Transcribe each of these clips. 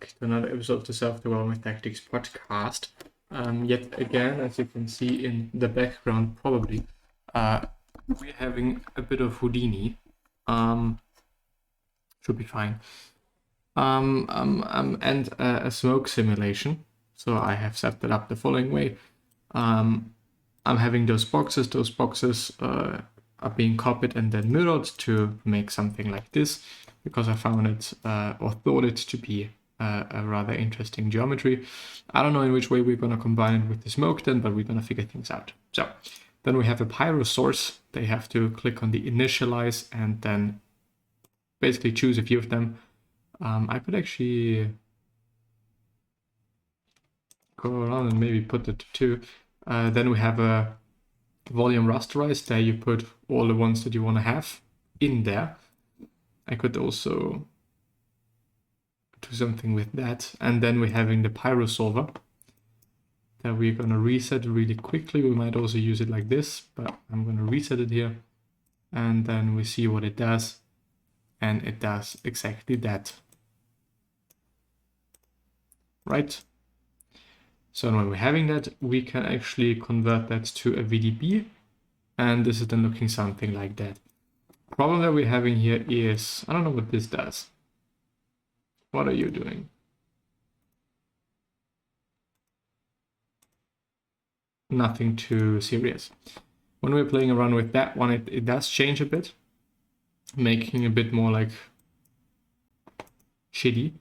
back to another episode of the Self-Development Tactics podcast. Yet again, as you can see in the background, probably, we're having a bit of Houdini. Should be fine. And a smoke simulation. So I have set that up the following way. I'm having those boxes. Those boxes are being copied and then mirrored to make something like this, because I found it or thought it to be a rather interesting geometry. I don't know in which way we're going to combine it with the smoke then, but we're going to figure things out. So then we have a Pyro source. They have to click on the initialize and then basically choose a few of them. I could actually go around and maybe put it to 2. Then we have a volume rasterize. There you put all the ones that you want to have in there. I could also do something with that. And then we're having the Pyro solver that we're going to reset really quickly. We might also use it like this, but I'm going to reset it here. And then we see what it does. And it does exactly that. Right? So when we're having that, we can actually convert that to a VDB. And this is then looking something like that. Problem that we're having here is, I don't know what this does. What are you doing? Nothing too serious. When we're playing around with that one, it does change a bit, making a bit more like shitty.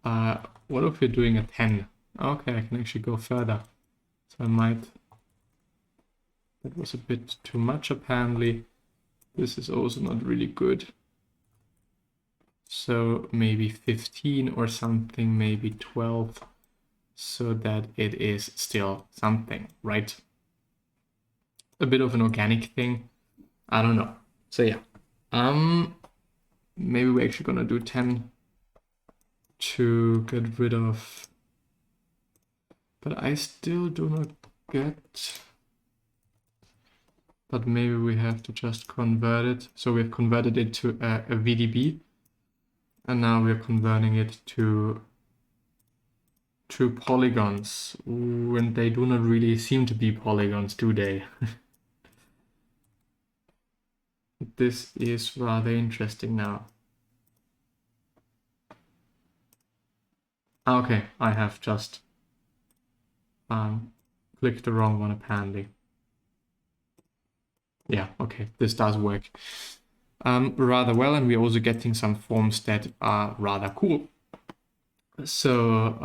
What if we're doing a 10? Okay, I can actually go further. So I might... That was a bit too much apparently. This is also not really good. So maybe 15 or something, maybe 12, so that it is still something, right? A bit of an organic thing. I don't know. So yeah. Maybe we're actually gonna do 10 to get rid of... But I still do not get... But maybe we have to just convert it. So we've converted it to a VDB. And now we're converting it to polygons. When they do not really seem to be polygons, do they? This is rather interesting now. Okay, I have just clicked the wrong one apparently. Yeah, okay, this does work rather well, and we're also getting some forms that are rather cool. So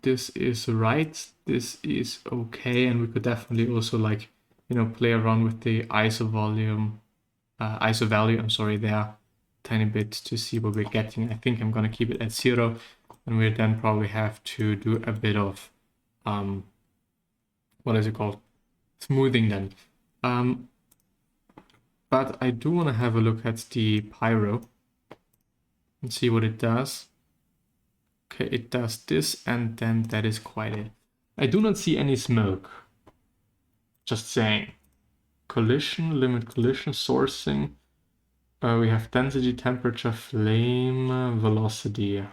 this is right, this is okay, and we could definitely also, like, you know, play around with the ISO value, I'm sorry, there tiny bit to see what we're getting. I think I'm gonna keep it at 0, and we then probably have to do a bit of what is it called, smoothing then. But I do want to have a look at the Pyro and see what it does. Okay, it does this, and then that is quite it. I do not see any smoke. Just saying. Collision, limit collision, sourcing. We have density, temperature, flame, velocity.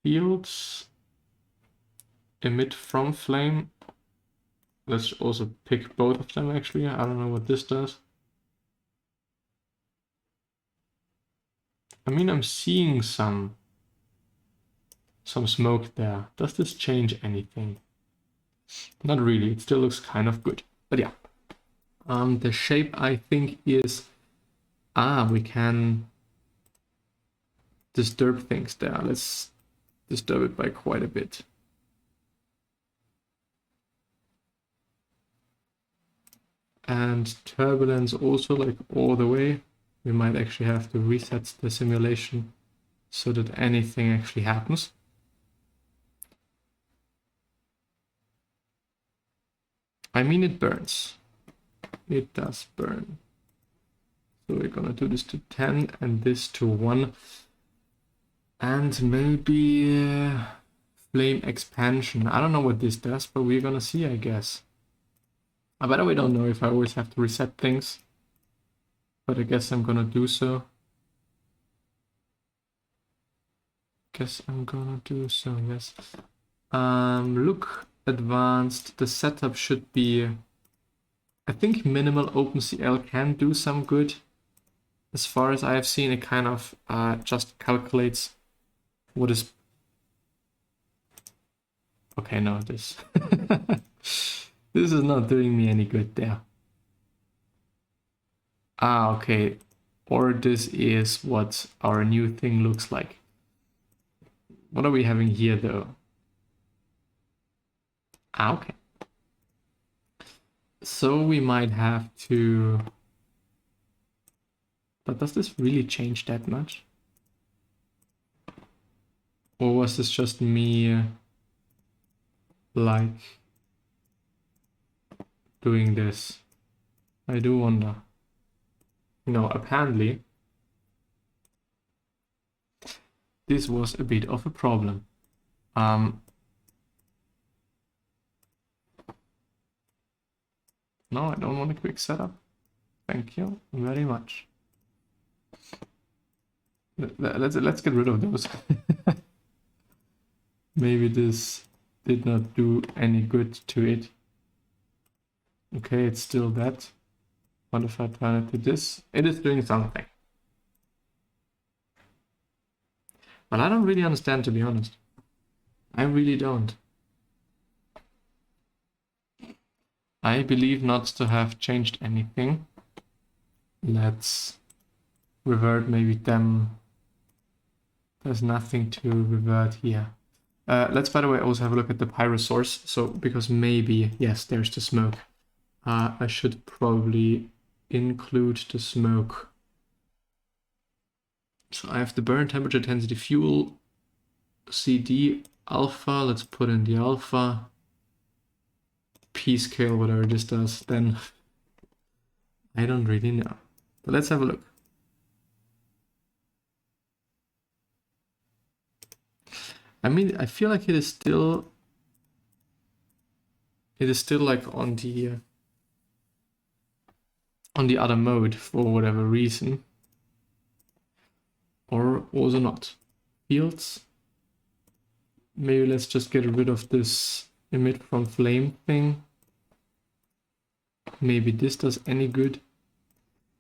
Fields. Emit from flame. Let's also pick both of them actually. I don't know what this does. I mean, I'm seeing some smoke there. Does this change anything? Not really. It still looks kind of good. But yeah. The shape, I think, is... we can disturb things there. Let's disturb it by quite a bit. And turbulence also, like, all the way. We might actually have to reset the simulation so that anything actually happens. I mean, it burns. It does burn. So we're gonna do this to 10 and this to 1. And maybe flame expansion. I don't know what this does, but we're gonna see, I guess. I bet we don't know if I always have to reset things. But I guess I'm gonna do so. Guess I'm gonna do so, yes. Look advanced. The setup should be... I think minimal OpenCL can do some good. As far as I have seen, it kind of just calculates what is... Okay, no, this... This is not doing me any good there. Ah, okay. Or this is what our new thing looks like. What are we having here, though? Ah, okay. So we might have to... But does this really change that much? Or was this just me, like, doing this? I do wonder. No, apparently, this was a bit of a problem. No, I don't want a quick setup. Thank you very much. Let's get rid of those. Maybe this did not do any good to it. Okay, it's still that. What if I turn it to this? It is doing something. But I don't really understand, to be honest. I really don't. I believe not to have changed anything. Let's revert maybe them. There's nothing to revert here. Let's, by the way, also have a look at the Pyro source. So, because maybe, yes, there's the smoke. I should probably include the smoke. So I have the burn temperature, intensity, fuel, CD, alpha. Let's put in the alpha. P scale, whatever this does, then I don't really know. But let's have a look. I mean, I feel like it is still like on the other mode for whatever reason, or also not. Fields. Maybe let's just get rid of this emit from flame thing. Maybe this does any good.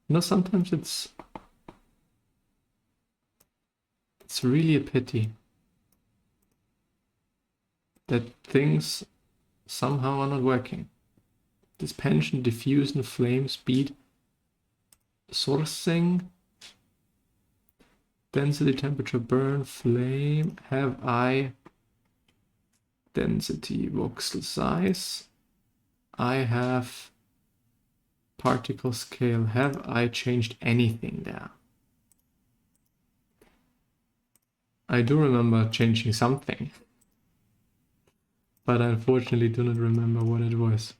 No, sometimes it's really a pity that things somehow are not working. Dispension, diffusion, flame, speed, sourcing, density, temperature, burn, flame. Have I density, voxel size? I have particle scale. Have I changed anything there? I do remember changing something, but I unfortunately do not remember what it was.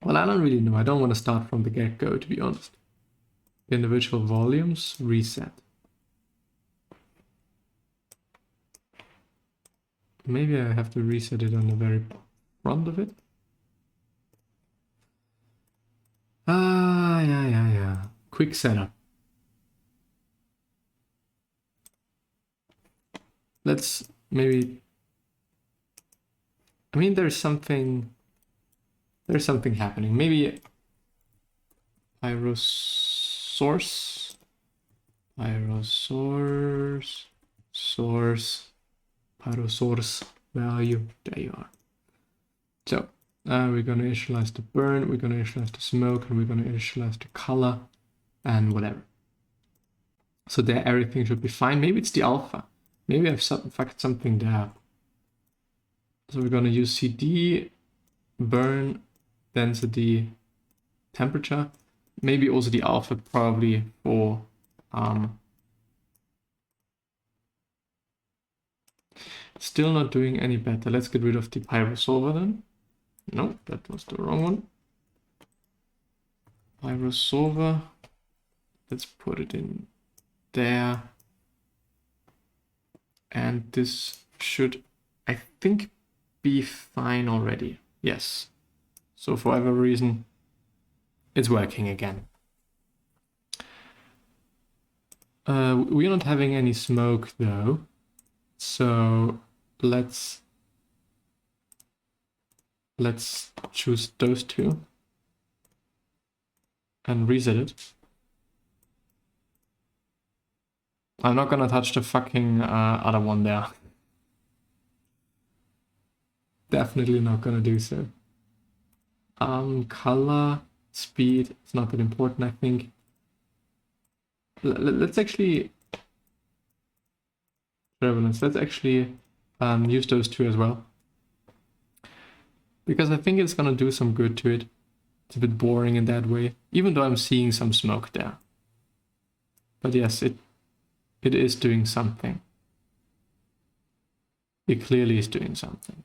Well, I don't really know. I don't want to start from the get-go, to be honest. Individual volumes, reset. Maybe I have to reset it on the very front of it. Yeah. Quick setup. Let's maybe... I mean, there's something happening. Maybe Pyro source, Pyro source, Pyro source value. There you are. So we're going to initialize the burn, we're going to initialize the smoke, and we're going to initialize the color and whatever. So there, everything should be fine. Maybe it's the alpha. Maybe I've fucked something there. So we're going to use CD, burn, density, temperature. Maybe also the alpha, probably for still not doing any better. Let's get rid of the Pyro solver then. No, that was the wrong one. Pyro solver. Let's put it in there. And this should, I think, be fine already. Yes. So for whatever reason, it's working again. We're not having any smoke though, so let's choose those two and reset it. I'm not gonna touch the fucking other one there. Definitely not gonna do so. Color, speed, it's not that important, I think. Let's actually... Prevalence, let's actually use those two as well. Because I think it's gonna do some good to it. It's a bit boring in that way, even though I'm seeing some smoke there. But yes, it is doing something. It clearly is doing something.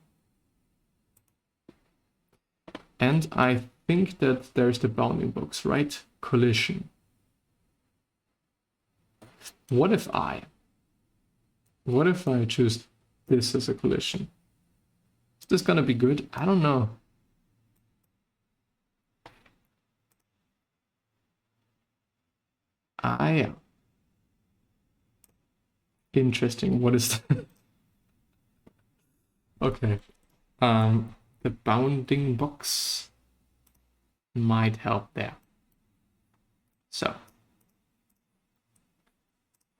And I think that there's the bounding box, right? Collision. What if I choose this as a collision? Is this gonna be good? I don't know. Interesting. What is that? Okay. The bounding box might help there. So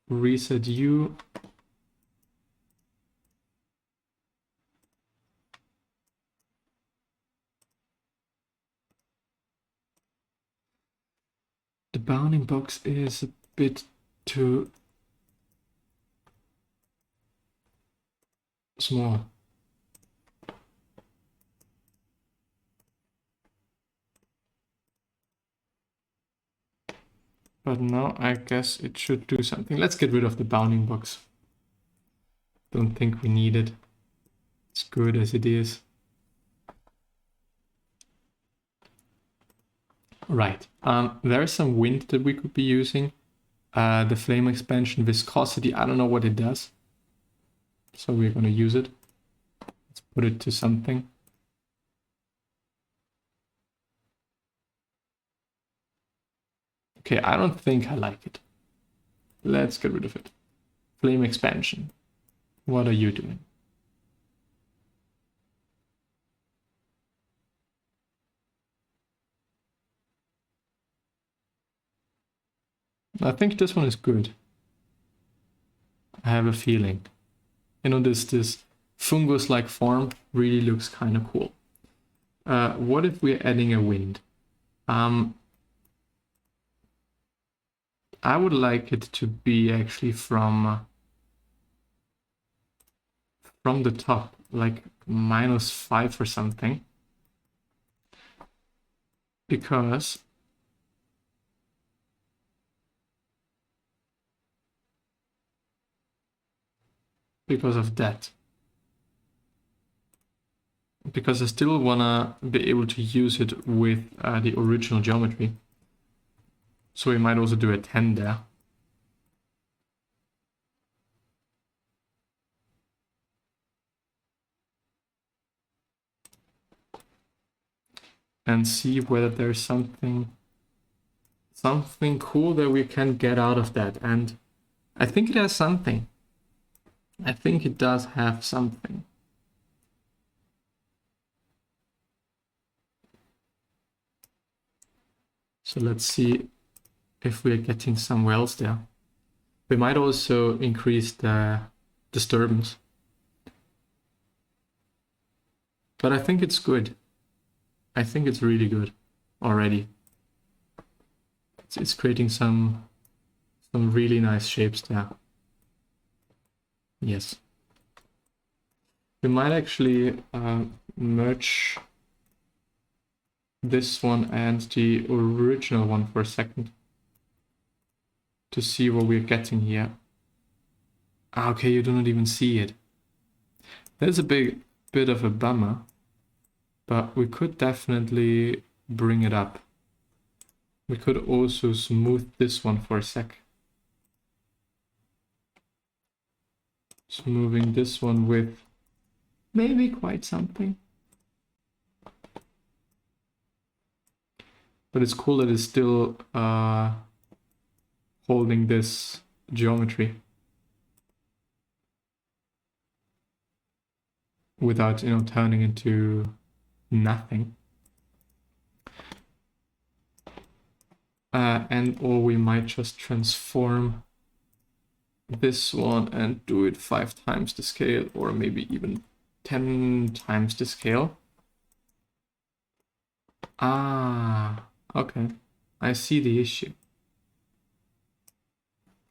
reset you. The bounding box is a bit too small. But now I guess it should do something. Let's get rid of the bounding box. Don't think we need it. It's good as it is. Right. There is some wind that we could be using. The flame expansion viscosity, I don't know what it does. So we're going to use it. Let's put it to something. Okay, I don't think I like it. Let's get rid of it. Flame expansion. What are you doing? I think this one is good. I have a feeling. You know, this fungus-like form really looks kind of cool. What if we're adding a wind? I would like it to be actually from the top, like -5 or something. Because of that. Because I still wanna be able to use it with the original geometry. So we might also do a 10 there. And see whether there's something cool that we can get out of that. And I think it has something. I think it does have something. So let's see if we're getting somewhere else there. We might also increase the disturbance. But I think it's good. I think it's really good already. It's creating some really nice shapes there. Yes. We might actually merge this one and the original one for a second to see what we're getting here. Okay, you do not even see it. That's a bit of a bummer, but we could definitely bring it up. We could also smooth this one for a sec. Smoothing this one with maybe quite something. But it's cool that it's still holding this geometry without, you know, turning into nothing. And or we might just transform this one and do it 5 times the scale, or maybe even 10 times the scale. Ah, okay. I see the issue.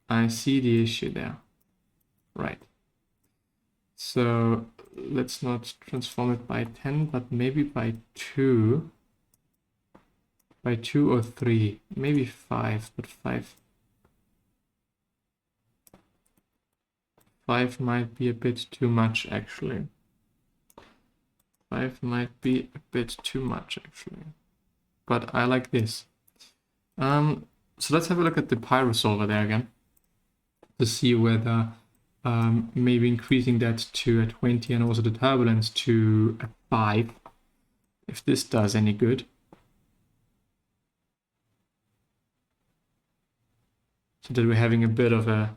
I see the issue there. Right. So let's not transform it by 10, but maybe by 2. By 2 or 3. Maybe 5, but 5 might be a bit too much, actually. 5 might be a bit too much, actually. But I like this. So let's have a look at the Pyro solver there again, to see whether maybe increasing that to a 20 and also the turbulence to a 5, if this does any good. So that we're having a bit of a,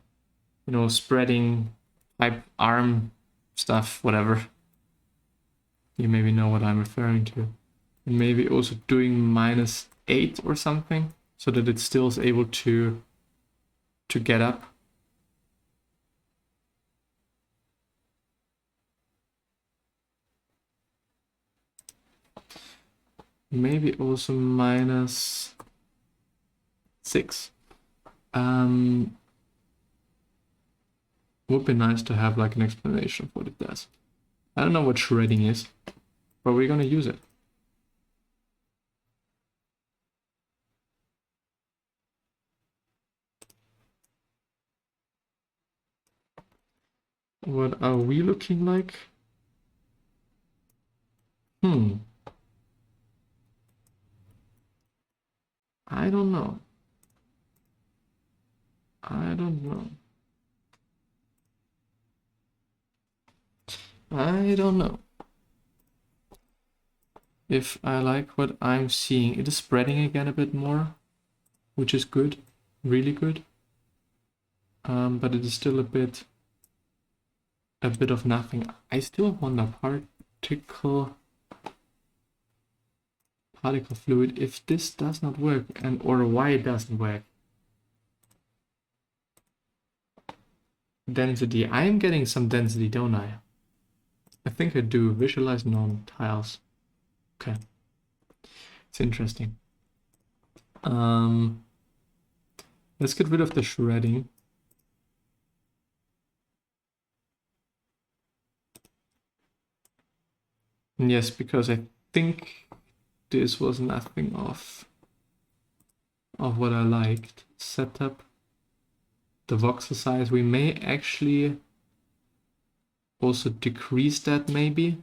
you know, spreading type arm stuff, whatever. You maybe know what I'm referring to. And maybe also doing -8 or something, so that it still is able to get up. Maybe also -6. Would be nice to have like an explanation of what it does. I don't know what shredding is, but we're gonna use it. What are we looking like? I don't know. I don't know. I don't know if I like what I'm seeing. It is spreading again a bit more, which is good, really good. But it is still a bit of nothing. I still wonder particle fluid, if this does not work, and or why it doesn't work. Density. I am getting some density, don't I? I think I do. Visualize non-tiles. Okay. It's interesting. Let's get rid of the shredding. Yes, because I think this was nothing of what I liked. Setup. The voxel size. We may actually also decrease that maybe.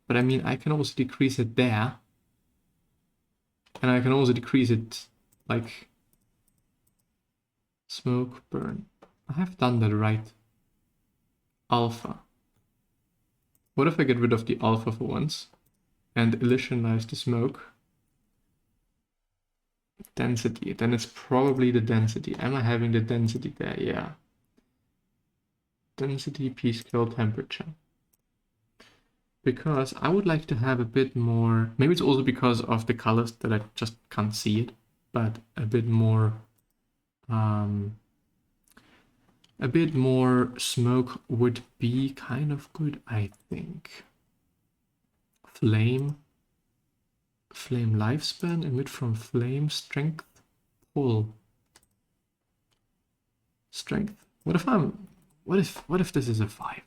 But I mean, I can also decrease it there. And I can also decrease it like smoke burn. I have done that right. Alpha. What if I get rid of the alpha for once and illusionize the smoke? Density. Then it's probably the density. Am I having the density there? Yeah. Density, p-scale, temperature. Because I would like to have a bit more, maybe it's also because of the colors that I just can't see it, but a bit more smoke would be kind of good, I think. Flame lifespan, emit from flame, strength, pull. Strength. What if this is a 5?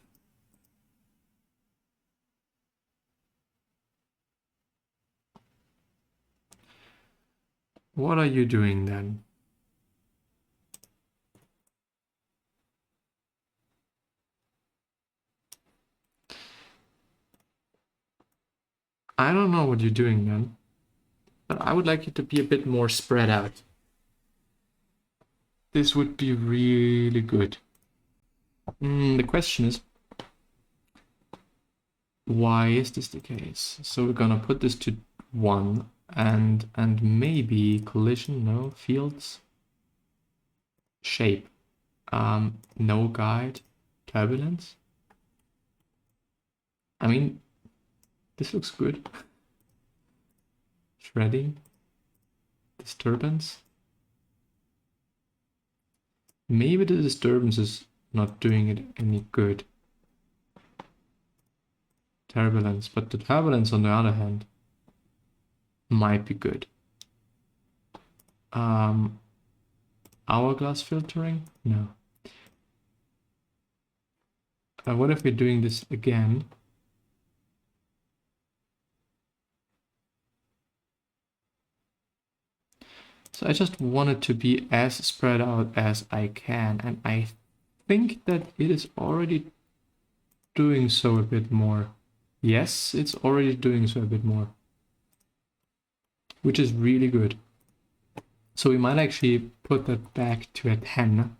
What are you doing then? I don't know what you're doing then, but I would like you to be a bit more spread out. This would be really good. The question is, why is this the case? So we're gonna put this to 1 and maybe collision, no, fields, shape. No guide, turbulence. I mean, this looks good. Shredding, disturbance. Maybe the disturbance is not doing it any good. Turbulence, but the turbulence on the other hand might be good. Hourglass filtering? No. What if we're doing this again? So I just want it to be as spread out as I can, and I think that it is already doing so a bit more. Yes, it's already doing so a bit more, which is really good. So we might actually put that back to a 10.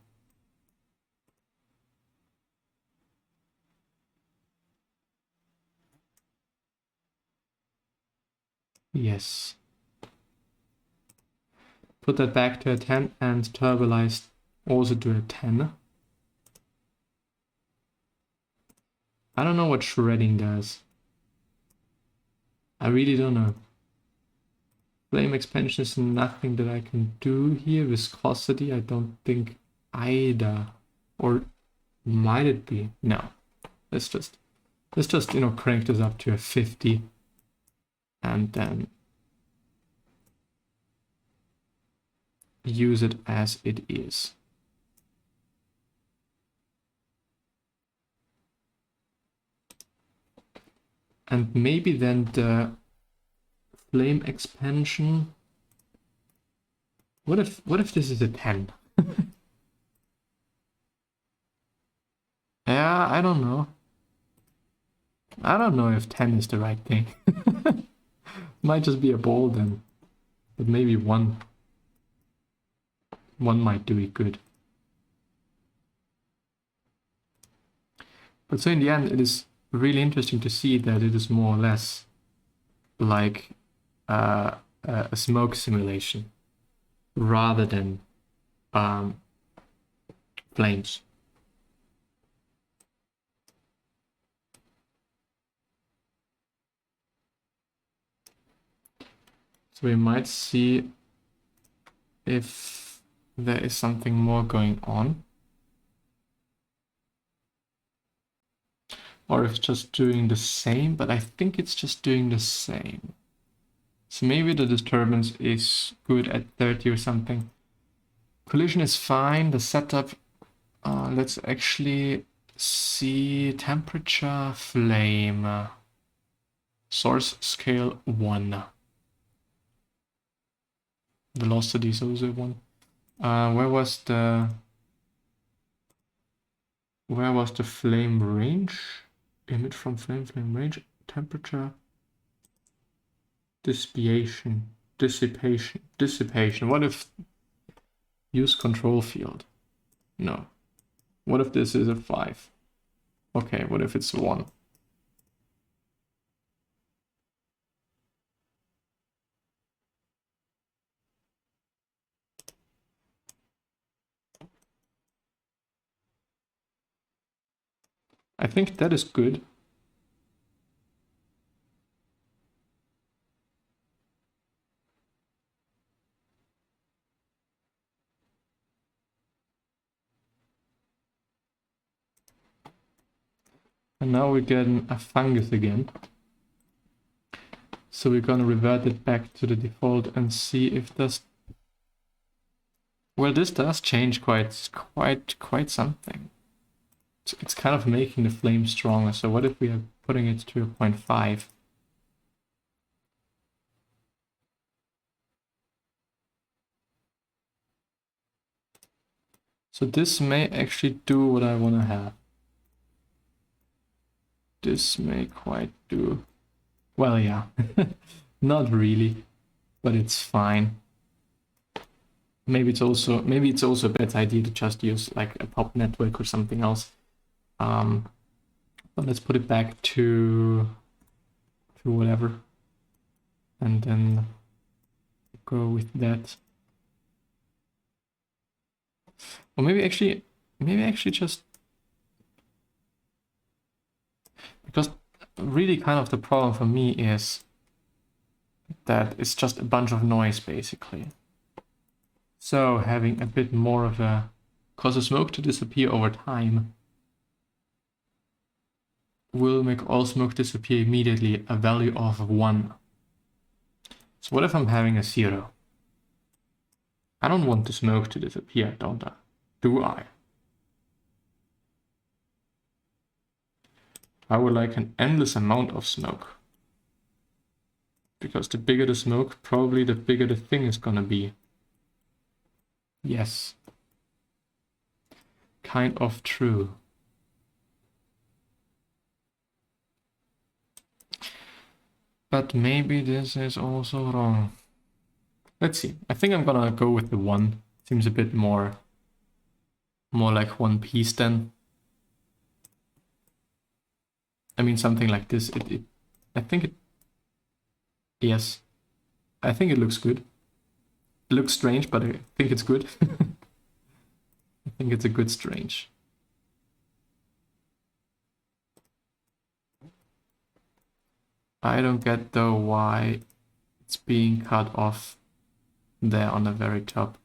Yes. Put that back to a 10 and turbulized also to a 10. I don't know what shredding does. I really don't know. Flame expansion is nothing that I can do here. Viscosity, I don't think either. Or might it be? No. Let's just crank this up to a 50. And then use it as it is. And maybe then the flame expansion. What if this is a 10? Yeah, I don't know. I don't know if 10 is the right thing. Might just be a ball then. But maybe one might do it good. But so in the end, it is really interesting to see that it is more or less like a smoke simulation rather than flames. So we might see if there is something more going on. Or if it's just doing the same, but I think it's just doing the same. So maybe the disturbance is good at 30 or something. Collision is fine. The setup, let's actually see temperature, flame, source scale 1. Velocity is also 1. Where was the flame range? Emit from flame range, temperature, dissipation. What if use control field? No. What if this is a 5? Okay, what if it's 1? I think that is good. And now we're getting a fungus again. So we're gonna revert it back to the default and see if this... Well, this does change quite something. It's kind of making the flame stronger. So what if we are putting it to a 0.5? So this may actually do what I want to have. This may quite do... Well, yeah. Not really, but it's fine. Maybe it's also a bad idea to just use like a pop network or something else. But let's put it back to whatever, and then go with that. Or maybe maybe actually just... Because really kind of the problem for me is that it's just a bunch of noise, basically. So having a bit more of a... Cause the smoke to disappear over time will make all smoke disappear immediately, a value of 1. So what if I'm having a 0? I don't want the smoke to disappear, don't I? Do I? I would like an endless amount of smoke. Because the bigger the smoke, probably the bigger the thing is gonna be. Yes. Kind of true. But maybe this is also wrong. Let's see. I think I'm gonna go with the 1. Seems a bit more like one piece then. I mean, something like this. I think it... Yes. I think it looks good. It looks strange, but I think it's good. I think it's a good strange. I don't get though why it's being cut off there on the very top.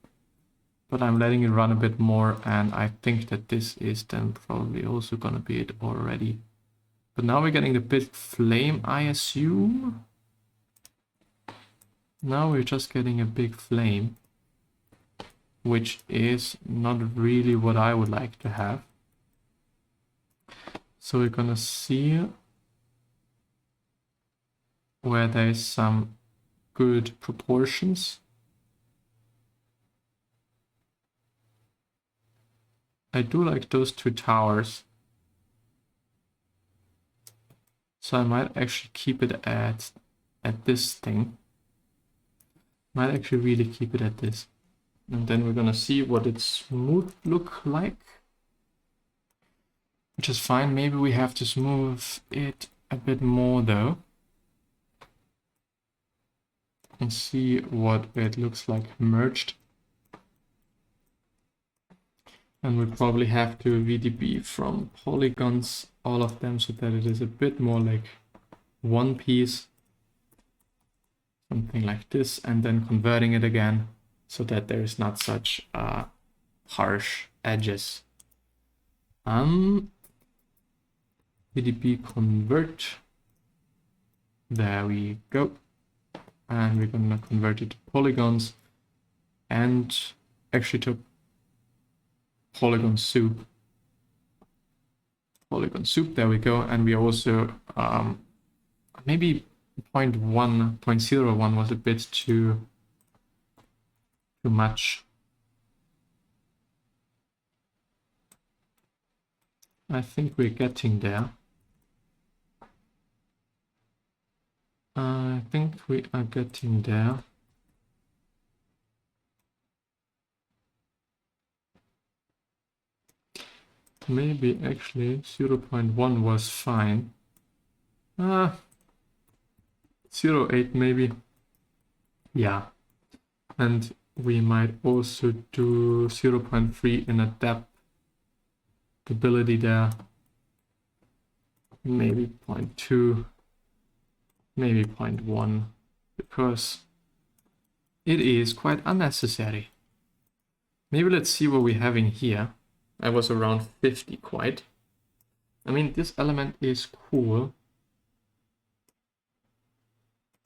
But I'm letting it run a bit more, and I think that this is then probably also gonna be it already. But now we're getting the big flame, I assume. Now we're just getting a big flame, which is not really what I would like to have. So we're gonna see where there's some good proportions. I do like those 2 towers. So I might actually keep it at this thing. Might actually really keep it at this. And then we're gonna see what its smooth look like. Which is fine. Maybe we have to smooth it a bit more though. And see what it looks like merged. And we probably have to VDB from polygons, all of them, so that it is a bit more like one piece. Something like this, and then converting it again so that there is not such harsh edges. VDB convert. There we go. And we're gonna convert it to polygons and actually to polygon soup. Polygon soup, there we go. And we also maybe 0.01 was a bit too much. I think we're getting there. I think we are getting there. Maybe actually 0.1 was fine. 0.8 maybe. Yeah. And we might also do 0.3 in adaptability there. Maybe 0.2. Maybe 0.1. Because it is quite unnecessary. Maybe let's see what we're having here. I was around 50 quite. I mean, this element is cool.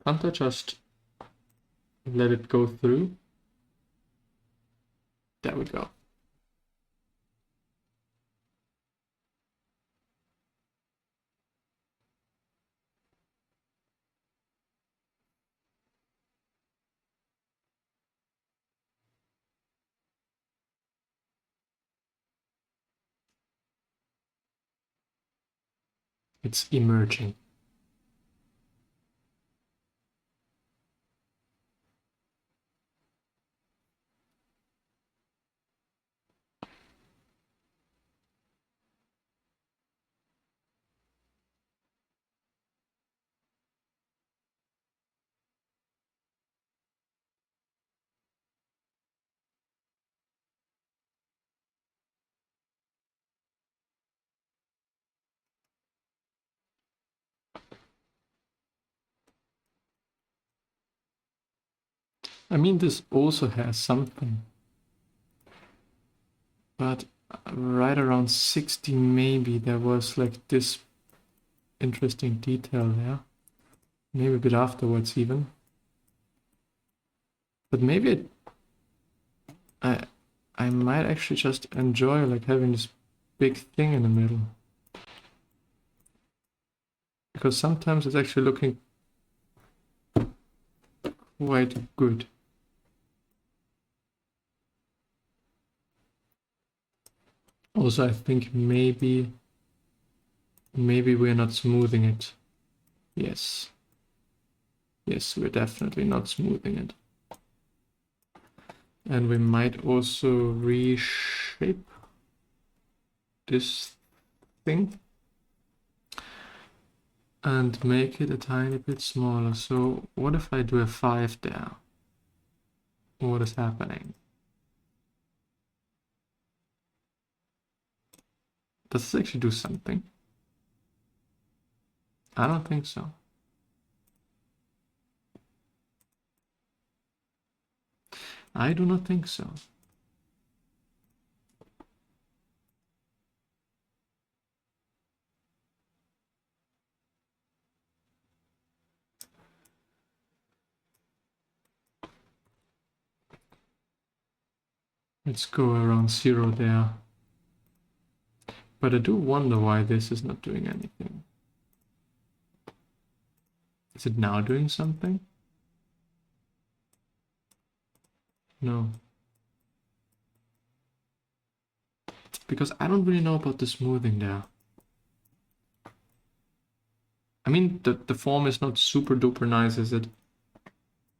Can't I just let it go through? There we go. It's emerging. I mean, this also has something. But right around 60 maybe there was like this interesting detail there. Maybe a bit afterwards even. But maybe I might actually just enjoy like having this big thing in the middle. Because sometimes it's actually looking quite good. Also, I think maybe we're not smoothing it. Yes. Yes, we're definitely not smoothing it. And we might also reshape this thing and make it a tiny bit smaller. So what if I do a 5 there? What is happening? Does this actually do something? I don't think so. I do not think so. Let's go around 0 there. But I do wonder why this is not doing anything. Is it now doing something? No. Because I don't really know about the smoothing there. I mean, the form is not super duper nice, is it?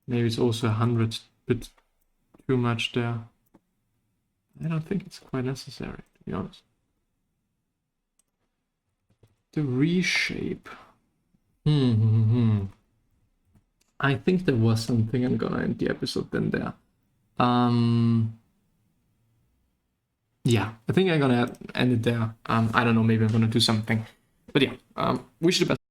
Maybe it's also 100 bit too much there. I don't think it's quite necessary, to be honest. The reshape. I think there was something I'm gonna end the episode then there. Yeah, I think I'm gonna end it there. I don't know, maybe I'm gonna do something. But yeah, wish you the best.